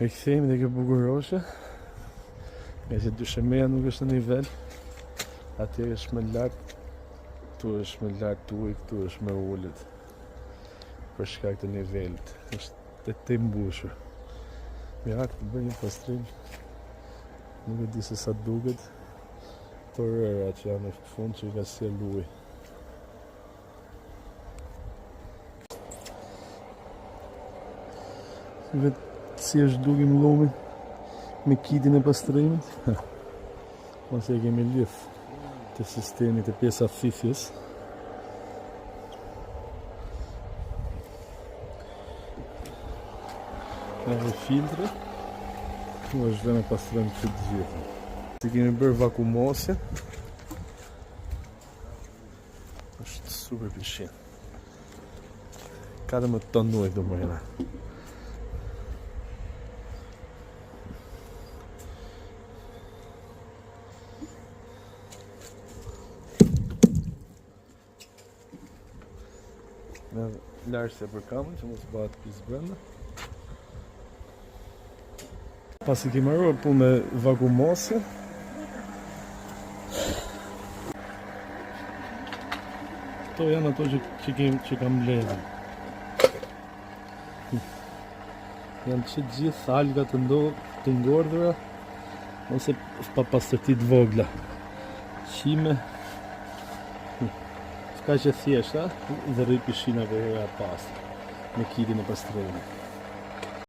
E kthejmë dhe kjo bukuroshe. Nga që dyshemeja nuk është në nivel. Atje është më lart. Tu është më lart tuaj, këtu është më ullët. Për shkak të nivelit. Është të mbushur. Mirak të bëj një pastrim. Nuk e di se sa duket. Për rëra që janë në fund që i ka sjell uji. Vetë si është dukim lumi me kitin e pastrimit. Mos e kemi lidh të sistemit e pjesa fifjes. Edhe filtre. Kjo është dhe me pastrim të gjithë. Si kemi bërë vakumosin. Është super pishin. 14 ton ujë do mërina. Me larse për kamën që mos bëhet pis brenda. Pasi kemi marrë punë me vakumosin. Këto janë ato që kam mbledhur. Janë që gjithë alga të ngordhura ose pa pastërti të vogla. Qime. Ska që thjeshta dhe rri pishinave e pastër me kitin e pastrimit.